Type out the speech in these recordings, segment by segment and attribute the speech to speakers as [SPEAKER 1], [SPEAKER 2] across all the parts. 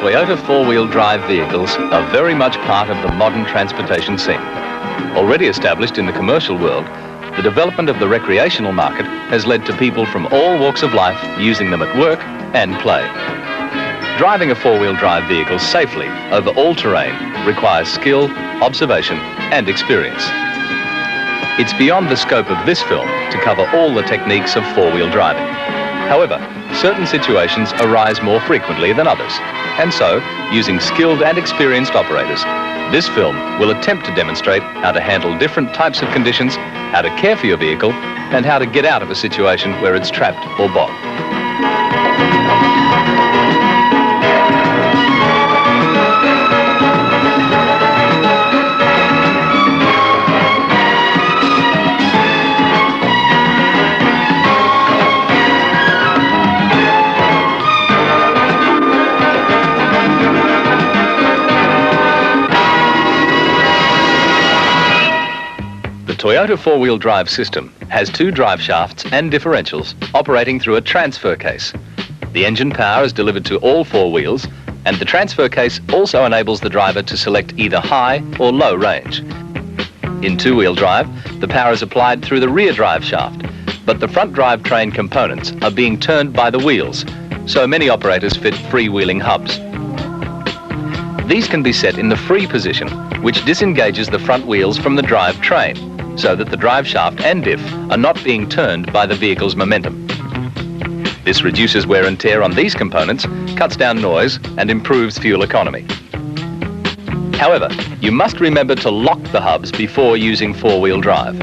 [SPEAKER 1] Toyota four-wheel drive vehicles are very much part of the modern transportation scene. Already established in the commercial world, the development of the recreational market has led to people from all walks of life using them at work and play. Driving a four-wheel drive vehicle safely over all terrain requires skill, observation and experience. It's beyond the scope of this film to cover all the techniques of four-wheel driving. However, certain situations arise more frequently than others, and so, using skilled and experienced operators, this film will attempt to demonstrate how to handle different types of conditions, how to care for your vehicle, and how to get out of a situation where it's trapped or bogged. The Toyota four-wheel drive system has two drive shafts and differentials operating through a transfer case. The engine power is delivered to all four wheels, and the transfer case also enables the driver to select either high or low range. In two-wheel drive, the power is applied through the rear drive shaft, but the front drivetrain components are being turned by the wheels, so many operators fit freewheeling hubs. These can be set in the free position, which disengages the front wheels from the drivetrain, so that the drive shaft and diff are not being turned by the vehicle's momentum. This reduces wear and tear on these components, cuts down noise, and improves fuel economy. However, you must remember to lock the hubs before using four-wheel drive.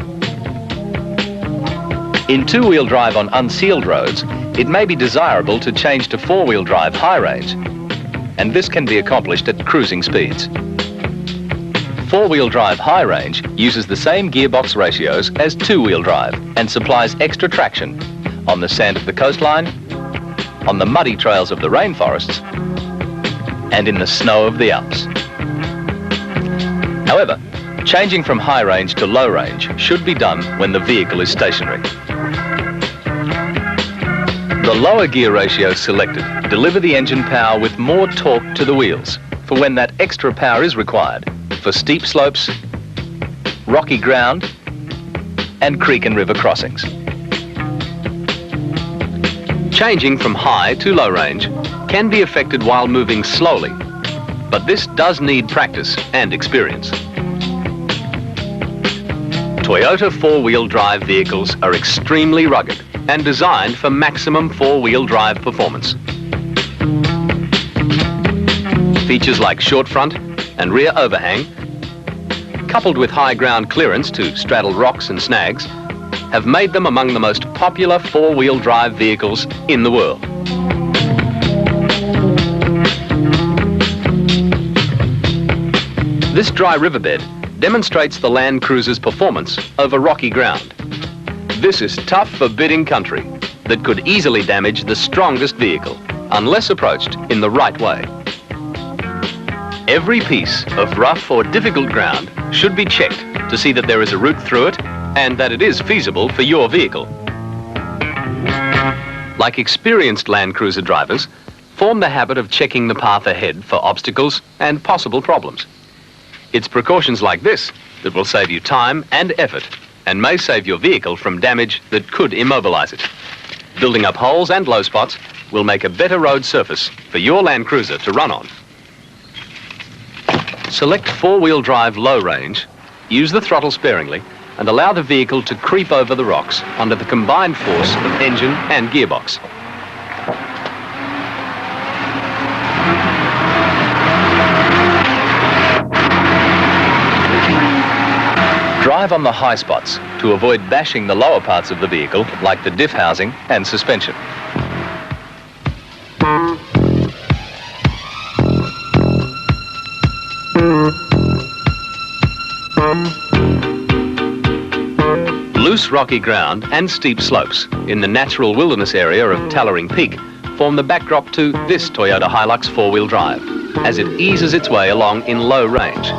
[SPEAKER 1] In two-wheel drive on unsealed roads, it may be desirable to change to four-wheel drive high range, and this can be accomplished at cruising speeds. Four-wheel drive high range uses the same gearbox ratios as two-wheel drive and supplies extra traction on the sand of the coastline, on the muddy trails of the rainforests, and in the snow of the Alps. However, changing from high range to low range should be done when the vehicle is stationary. The lower gear ratios selected deliver the engine power with more torque to the wheels for when that extra power is required for steep slopes, rocky ground, and creek and river crossings. Changing from high to low range can be effected while moving slowly, but this does need practice and experience. Toyota four-wheel drive vehicles are extremely rugged and designed for maximum four-wheel drive performance. Features like short front and rear overhang, coupled with high ground clearance to straddle rocks and snags, have made them among the most popular four-wheel drive vehicles in the world. This dry riverbed demonstrates the LandCruiser's performance over rocky ground. This is tough, forbidding country that could easily damage the strongest vehicle unless approached in the right way. Every piece of rough or difficult ground should be checked to see that there is a route through it and that it is feasible for your vehicle. Like experienced LandCruiser drivers, form the habit of checking the path ahead for obstacles and possible problems. It's precautions like this that will save you time and effort and may save your vehicle from damage that could immobilize it. Building up holes and low spots will make a better road surface for your LandCruiser to run on. Select four-wheel drive low range, use the throttle sparingly, and allow the vehicle to creep over the rocks under the combined force of engine and gearbox. Drive on the high spots to avoid bashing the lower parts of the vehicle, like the diff housing and suspension. Loose rocky ground and steep slopes in the natural wilderness area of Tallering Peak form the backdrop to this Toyota Hilux four-wheel drive as it eases its way along in low range.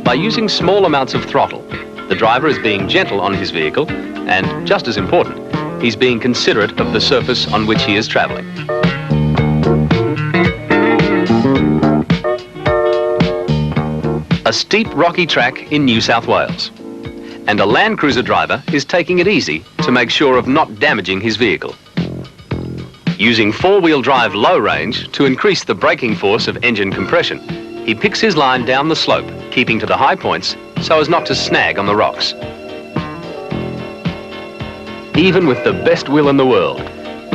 [SPEAKER 1] By using small amounts of throttle The driver is being gentle on his vehicle and, just as important, he's being considerate of the surface on which he is travelling. A steep rocky track in New South Wales, and a LandCruiser driver is taking it easy to make sure of not damaging his vehicle. Using four-wheel drive low range to increase the braking force of engine compression, he picks his line down the slope, keeping to the high points so as not to snag on the rocks. Even with the best will in the world,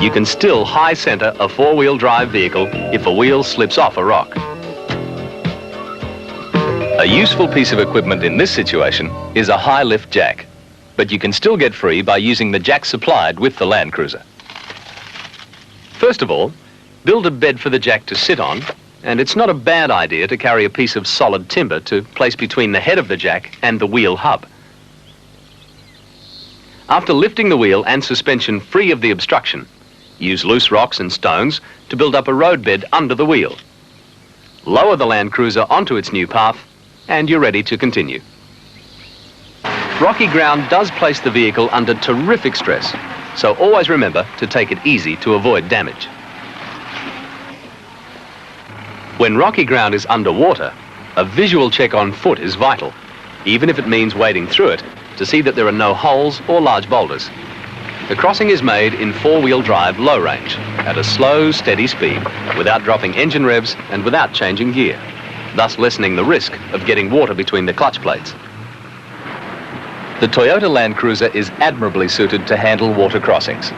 [SPEAKER 1] you can still high centre a four-wheel drive vehicle if a wheel slips off a rock. A useful piece of equipment in this situation is a high lift jack, but you can still get free by using the jack supplied with the LandCruiser. First of all, build a bed for the jack to sit on, and it's not a bad idea to carry a piece of solid timber to place between the head of the jack and the wheel hub. After lifting the wheel and suspension free of the obstruction, use loose rocks and stones to build up a road bed under the wheel. Lower the LandCruiser onto its new path, and you're ready to continue. Rocky ground does place the vehicle under terrific stress, so always remember to take it easy to avoid damage. When rocky ground is underwater, a visual check on foot is vital, even if it means wading through it to see that there are no holes or large boulders. The crossing is made in four-wheel drive low range, at a slow, steady speed, without dropping engine revs and without changing gear, thus lessening the risk of getting water between the clutch plates. The Toyota LandCruiser is admirably suited to handle water crossings.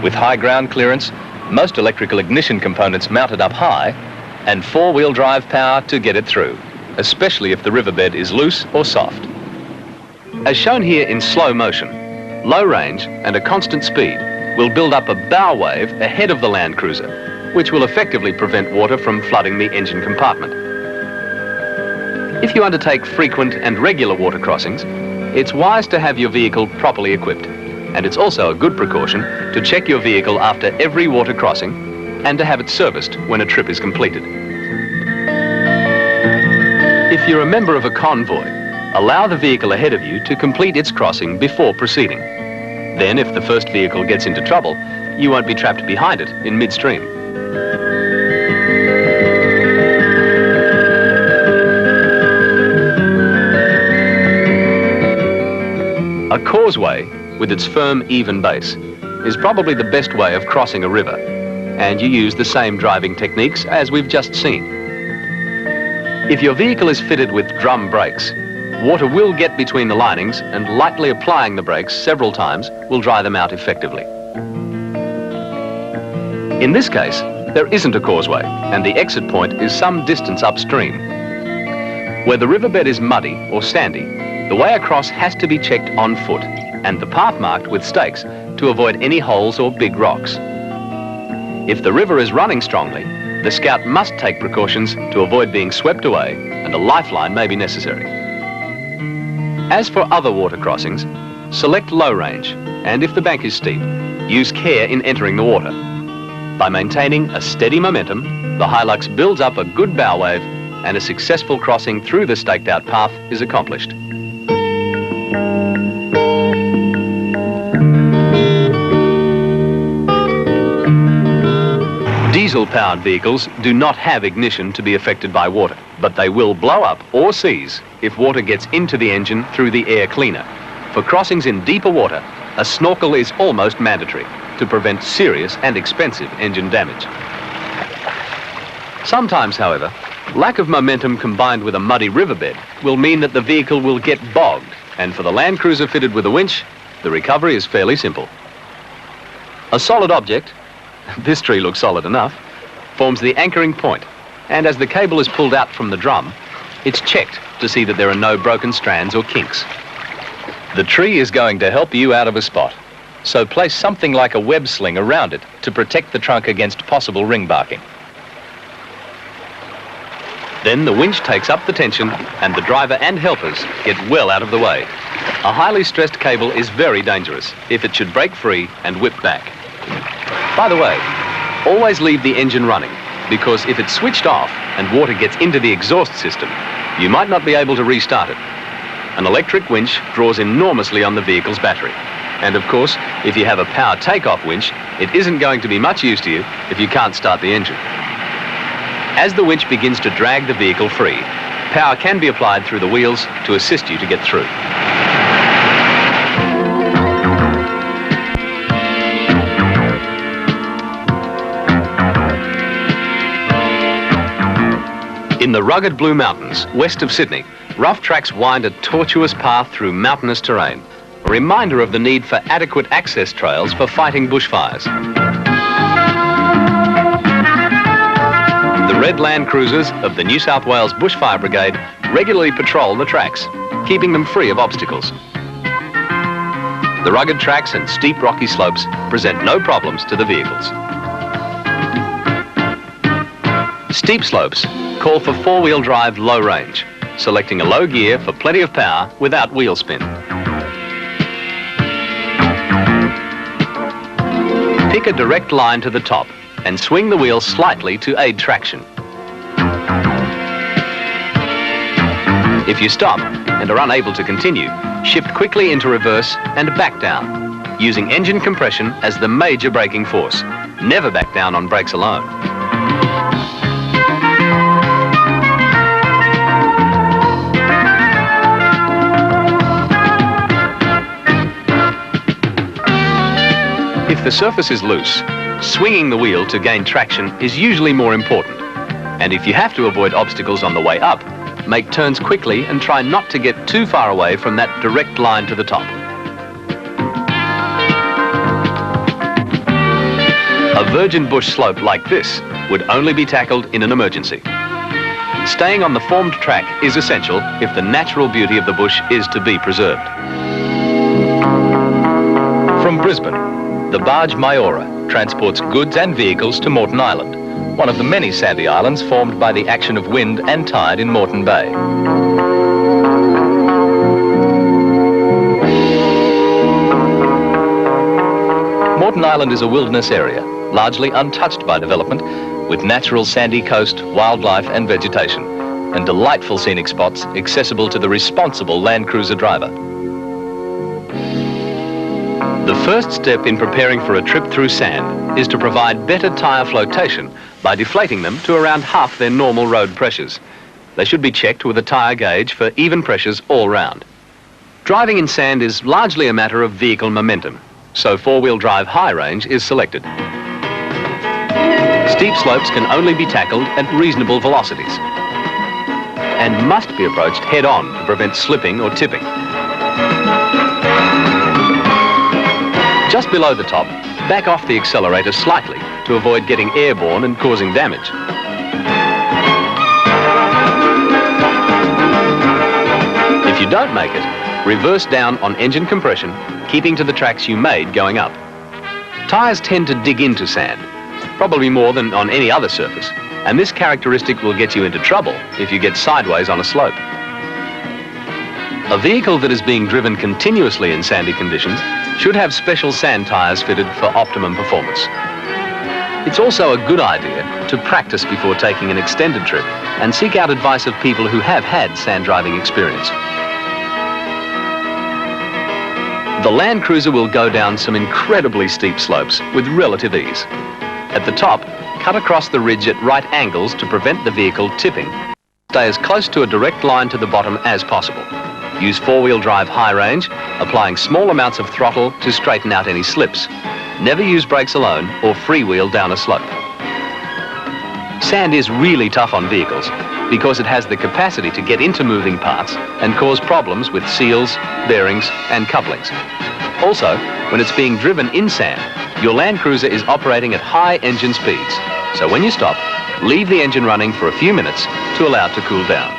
[SPEAKER 1] With high ground clearance, most electrical ignition components mounted up high, and four-wheel drive power to get it through, especially if the riverbed is loose or soft. As shown here in slow motion, low range and a constant speed will build up a bow wave ahead of the LandCruiser, which will effectively prevent water from flooding the engine compartment. If you undertake frequent and regular water crossings, it's wise to have your vehicle properly equipped, and it's also a good precaution to check your vehicle after every water crossing and to have it serviced when a trip is completed. If you're a member of a convoy, allow the vehicle ahead of you to complete its crossing before proceeding. Then, if the first vehicle gets into trouble, you won't be trapped behind it in midstream. A causeway, with its firm, even base, is probably the best way of crossing a river, and you use the same driving techniques as we've just seen. If your vehicle is fitted with drum brakes, water will get between the linings, and lightly applying the brakes several times will dry them out effectively. In this case, there isn't a causeway, and the exit point is some distance upstream. Where the riverbed is muddy or sandy, the way across has to be checked on foot, and the path marked with stakes to avoid any holes or big rocks. If the river is running strongly, the scout must take precautions to avoid being swept away, and a lifeline may be necessary. As for other water crossings, select low range, and if the bank is steep, use care in entering the water. By maintaining a steady momentum, the Hilux builds up a good bow wave, and a successful crossing through the staked out path is accomplished. Diesel-powered vehicles do not have ignition to be affected by water, but they will blow up or seize if water gets into the engine through the air cleaner. For crossings in deeper water, a snorkel is almost mandatory to prevent serious and expensive engine damage. Sometimes, however, lack of momentum combined with a muddy riverbed will mean that the vehicle will get bogged, and for the LandCruiser fitted with a winch, the recovery is fairly simple. A solid object, this tree looks solid enough, forms the anchoring point, and as the cable is pulled out from the drum, it's checked to see that there are no broken strands or kinks. The tree is going to help you out of a spot, so place something like a web sling around it to protect the trunk against possible ring barking. Then the winch takes up the tension and the driver and helpers get well out of the way. A highly stressed cable is very dangerous if it should break free and whip back. By the way, always leave the engine running, because if it's switched off and water gets into the exhaust system, you might not be able to restart it. An electric winch draws enormously on the vehicle's battery. And of course, if you have a power takeoff winch, it isn't going to be much use to you if you can't start the engine. As the winch begins to drag the vehicle free, power can be applied through the wheels to assist you to get through. In the rugged Blue Mountains, west of Sydney, rough tracks wind a tortuous path through mountainous terrain, a reminder of the need for adequate access trails for fighting bushfires. The red LandCruisers of the New South Wales Bushfire Brigade regularly patrol the tracks, keeping them free of obstacles. The rugged tracks and steep rocky slopes present no problems to the vehicles. Steep slopes call for four-wheel drive low range, selecting a low gear for plenty of power without wheel spin. Pick a direct line to the top and swing the wheel slightly to aid traction. If you stop and are unable to continue, shift quickly into reverse and back down, using engine compression as the major braking force. Never back down on brakes alone. If the surface is loose, swinging the wheel to gain traction is usually more important. And if you have to avoid obstacles on the way up, make turns quickly and try not to get too far away from that direct line to the top. A virgin bush slope like this would only be tackled in an emergency. Staying on the formed track is essential if the natural beauty of the bush is to be preserved. From Brisbane, the barge Mayora transports goods and vehicles to Moreton Island, one of the many sandy islands formed by the action of wind and tide in Moreton Bay. Moreton Island is a wilderness area, largely untouched by development, with natural sandy coast, wildlife and vegetation, and delightful scenic spots accessible to the responsible LandCruiser driver. The first step in preparing for a trip through sand is to provide better tyre flotation by deflating them to around half their normal road pressures. They should be checked with a tyre gauge for even pressures all round. Driving in sand is largely a matter of vehicle momentum, so four-wheel drive high range is selected. Steep slopes can only be tackled at reasonable velocities and must be approached head-on to prevent slipping or tipping. Just below the top, back off the accelerator slightly to avoid getting airborne and causing damage. If you don't make it, reverse down on engine compression, keeping to the tracks you made going up. Tyres tend to dig into sand, probably more than on any other surface, and this characteristic will get you into trouble if you get sideways on a slope. A vehicle that is being driven continuously in sandy conditions should have special sand tyres fitted for optimum performance. It's also a good idea to practice before taking an extended trip and seek out advice of people who have had sand driving experience. The LandCruiser will go down some incredibly steep slopes with relative ease. At the top, cut across the ridge at right angles to prevent the vehicle tipping. Stay as close to a direct line to the bottom as possible. Use four-wheel drive high range, applying small amounts of throttle to straighten out any slips. Never use brakes alone or freewheel down a slope. Sand is really tough on vehicles because it has the capacity to get into moving parts and cause problems with seals, bearings and couplings. Also, when it's being driven in sand, your LandCruiser is operating at high engine speeds. So when you stop, leave the engine running for a few minutes to allow it to cool down.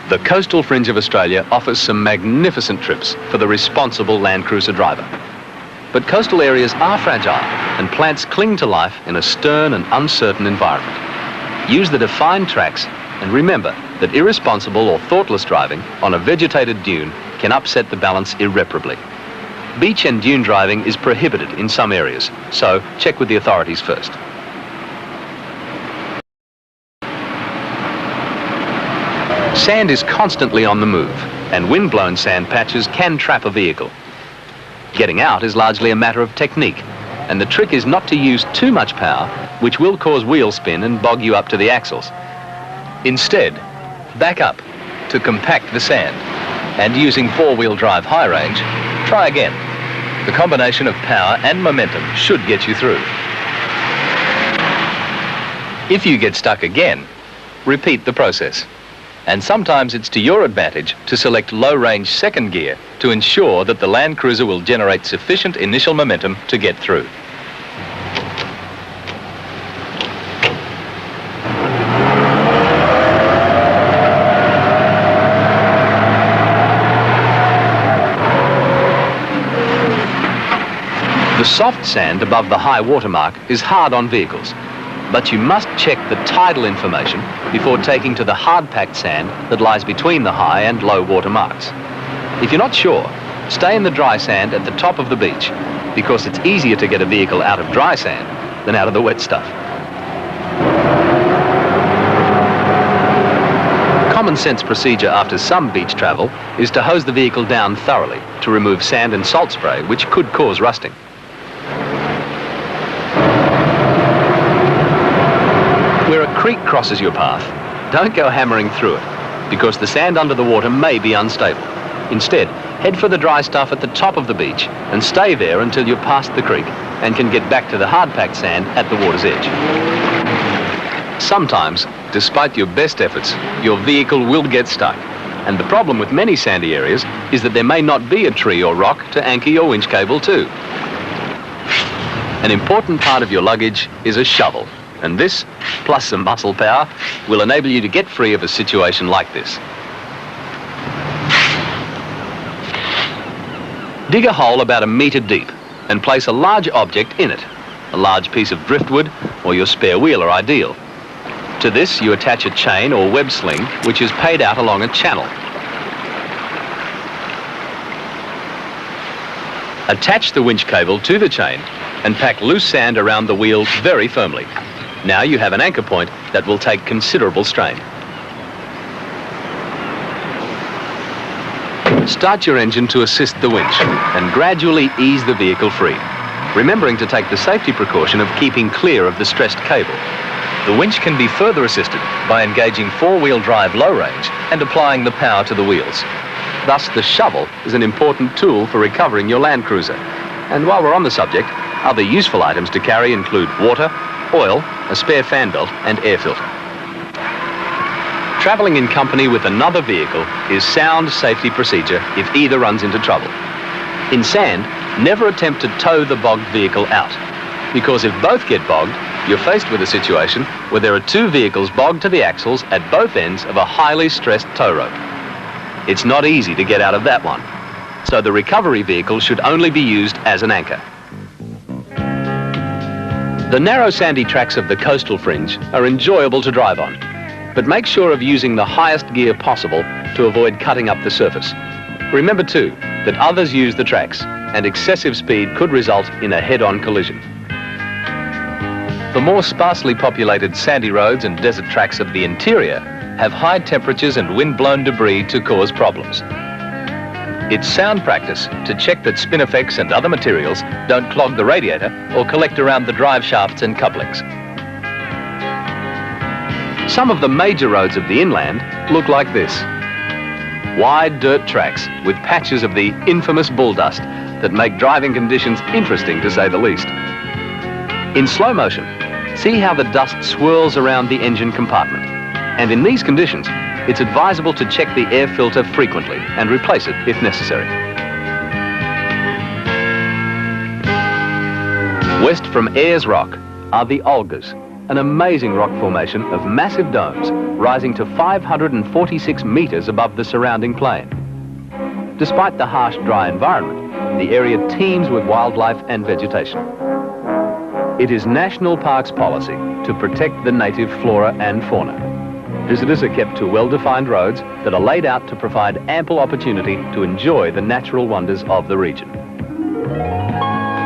[SPEAKER 1] The coastal fringe of Australia offers some magnificent trips for the responsible LandCruiser driver. But coastal areas are fragile and plants cling to life in a stern and uncertain environment. Use the defined tracks and remember that irresponsible or thoughtless driving on a vegetated dune can upset the balance irreparably. Beach and dune driving is prohibited in some areas, so check with the authorities first. Sand is constantly on the move, and wind-blown sand patches can trap a vehicle. Getting out is largely a matter of technique, and the trick is not to use too much power, which will cause wheel spin and bog you up to the axles. Instead, back up to compact the sand, and using four-wheel drive high range, try again. The combination of power and momentum should get you through. If you get stuck again, repeat the process. And sometimes it's to your advantage to select low-range second gear to ensure that the LandCruiser will generate sufficient initial momentum to get through. The soft sand above the high water mark is hard on vehicles, but you must check the tidal information before taking to the hard-packed sand that lies between the high and low water marks. If you're not sure, stay in the dry sand at the top of the beach, because it's easier to get a vehicle out of dry sand than out of the wet stuff. Common sense procedure after some beach travel is to hose the vehicle down thoroughly to remove sand and salt spray, which could cause rusting. Where a creek crosses your path, don't go hammering through it, because the sand under the water may be unstable. Instead, head for the dry stuff at the top of the beach and stay there until you're past the creek and can get back to the hard-packed sand at the water's edge. Sometimes, despite your best efforts, your vehicle will get stuck. And the problem with many sandy areas is that there may not be a tree or rock to anchor your winch cable to. An important part of your luggage is a shovel. And this, plus some muscle power, will enable you to get free of a situation like this. Dig a hole about 1 meter deep and place a large object in it. A large piece of driftwood or your spare wheel are ideal. To this, you attach a chain or web sling, which is paid out along a channel. Attach the winch cable to the chain and pack loose sand around the wheel very firmly. Now you have an anchor point that will take considerable strain. Start your engine to assist the winch and gradually ease the vehicle free, remembering to take the safety precaution of keeping clear of the stressed cable. The winch can be further assisted by engaging four-wheel drive low range and applying the power to the wheels. Thus, the shovel is an important tool for recovering your LandCruiser. And while we're on the subject, other useful items to carry include water, oil, a spare fan belt, and air filter. Traveling in company with another vehicle is sound safety procedure if either runs into trouble. In sand, never attempt to tow the bogged vehicle out, because if both get bogged, you're faced with a situation where there are two vehicles bogged to the axles at both ends of a highly stressed tow rope. It's not easy to get out of that one, so the recovery vehicle should only be used as an anchor. The narrow sandy tracks of the coastal fringe are enjoyable to drive on, but make sure of using the highest gear possible to avoid cutting up the surface. Remember too, that others use the tracks, and excessive speed could result in a head-on collision. The more sparsely populated sandy roads and desert tracks of the interior have high temperatures and wind-blown debris to cause problems. It's sound practice to check that spin effects and other materials don't clog the radiator or collect around the drive shafts and couplings. Some of the major roads of the inland look like this. Wide dirt tracks with patches of the infamous bull dust that make driving conditions interesting, to say the least. In slow motion, see how the dust swirls around the engine compartment. And in these conditions, it's advisable to check the air filter frequently and replace it if necessary. West from Ayers Rock are the Olgas, an amazing rock formation of massive domes rising to 546 meters above the surrounding plain. Despite the harsh, dry environment, the area teems with wildlife and vegetation. It is National Parks policy to protect the native flora and fauna. Visitors are kept to well-defined roads that are laid out to provide ample opportunity to enjoy the natural wonders of the region.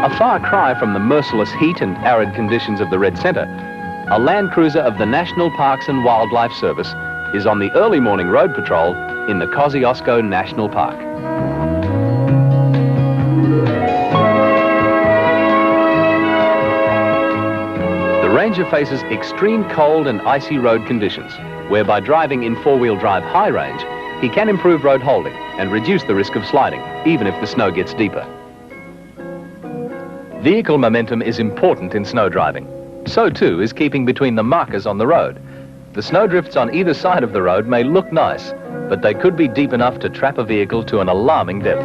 [SPEAKER 1] A far cry from the merciless heat and arid conditions of the Red Centre, a LandCruiser of the National Parks and Wildlife Service is on the early morning road patrol in the Kosciuszko National Park. The Ranger faces extreme cold and icy road conditions, where by driving in four-wheel drive high range, he can improve road holding and reduce the risk of sliding, even if the snow gets deeper. Vehicle momentum is important in snow driving. So too is keeping between the markers on the road. The snowdrifts on either side of the road may look nice, but they could be deep enough to trap a vehicle to an alarming depth.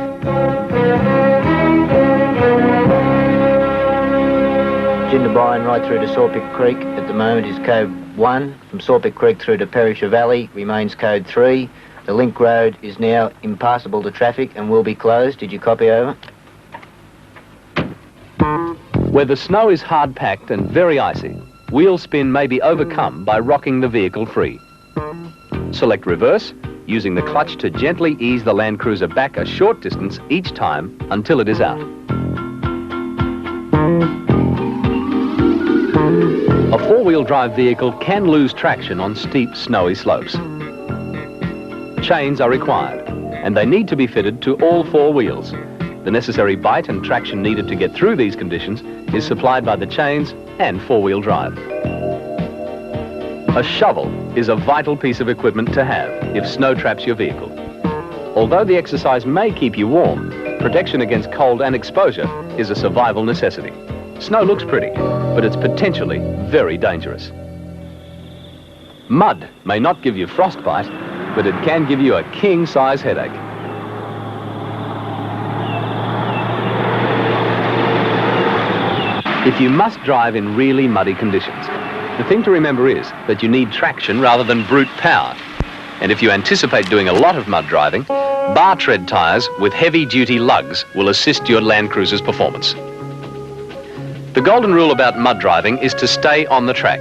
[SPEAKER 2] Jindabyne right through to Sawpick Creek at the moment is code 1. From Sawpick Creek through to Perisher Valley remains code 3. The link road is now impassable to traffic and will be closed. Did you copy over?
[SPEAKER 1] Where the snow is hard-packed and very icy, wheel spin may be overcome by rocking the vehicle free. Select reverse, using the clutch to gently ease the LandCruiser back a short distance each time until it is out. A four-wheel drive vehicle can lose traction on steep, snowy slopes. Chains are required, and they need to be fitted to all four wheels. The necessary bite and traction needed to get through these conditions is supplied by the chains and four-wheel drive. A shovel is a vital piece of equipment to have if snow traps your vehicle. Although the exercise may keep you warm, protection against cold and exposure is a survival necessity. Snow looks pretty, but it's potentially very dangerous. Mud may not give you frostbite, but it can give you a king-size headache. If you must drive in really muddy conditions, the thing to remember is that you need traction rather than brute power. And if you anticipate doing a lot of mud driving, bar tread tyres with heavy-duty lugs will assist your LandCruiser's performance. The golden rule about mud driving is to stay on the track.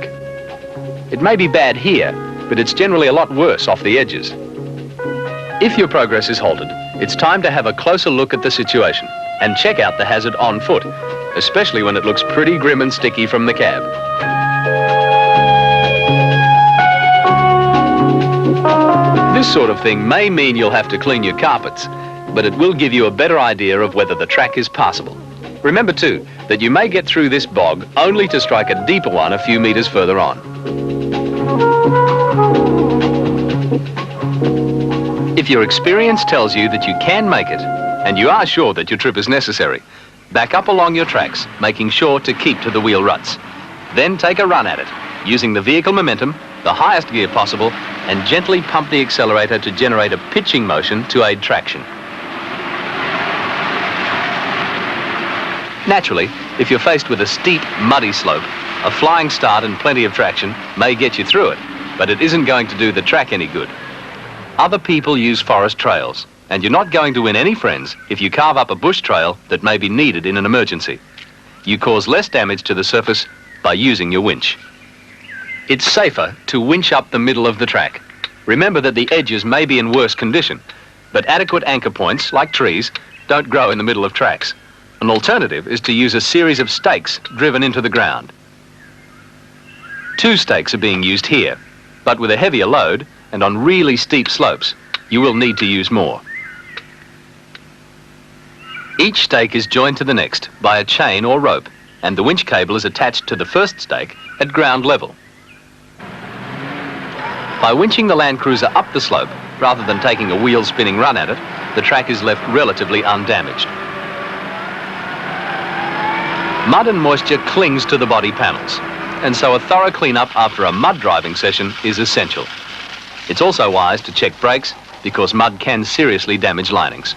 [SPEAKER 1] It may be bad here, but it's generally a lot worse off the edges. If your progress is halted, it's time to have a closer look at the situation and check out the hazard on foot, especially when it looks pretty grim and sticky from the cab. This sort of thing may mean you'll have to clean your carpets, but it will give you a better idea of whether the track is passable. Remember too, that you may get through this bog only to strike a deeper one a few meters further on. If your experience tells you that you can make it, and you are sure that your trip is necessary, back up along your tracks, making sure to keep to the wheel ruts. Then take a run at it, using the vehicle momentum, the highest gear possible, and gently pump the accelerator to generate a pitching motion to aid traction. Naturally, if you're faced with a steep, muddy slope, a flying start and plenty of traction may get you through it, but it isn't going to do the track any good. Other people use forest trails, and you're not going to win any friends if you carve up a bush trail that may be needed in an emergency. You cause less damage to the surface by using your winch. It's safer to winch up the middle of the track. Remember that the edges may be in worse condition, but adequate anchor points, like trees, don't grow in the middle of tracks. An alternative is to use a series of stakes driven into the ground. 2 stakes are being used here, but with a heavier load and on really steep slopes, you will need to use more. Each stake is joined to the next by a chain or rope, and the winch cable is attached to the first stake at ground level. By winching the LandCruiser up the slope, rather than taking a wheel-spinning run at it, the track is left relatively undamaged. Mud and moisture clings to the body panels, and so a thorough clean-up after a mud driving session is essential. It's also wise to check brakes, because mud can seriously damage linings.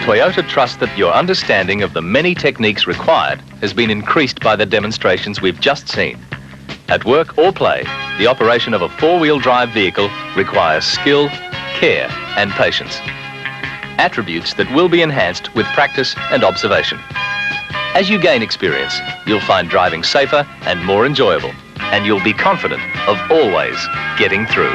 [SPEAKER 1] Toyota trusts that your understanding of the many techniques required has been increased by the demonstrations we've just seen. At work or play, the operation of a four-wheel drive vehicle requires skill, care, and patience. Attributes that will be enhanced with practice and observation. As you gain experience, you'll find driving safer and more enjoyable, and you'll be confident of always getting through.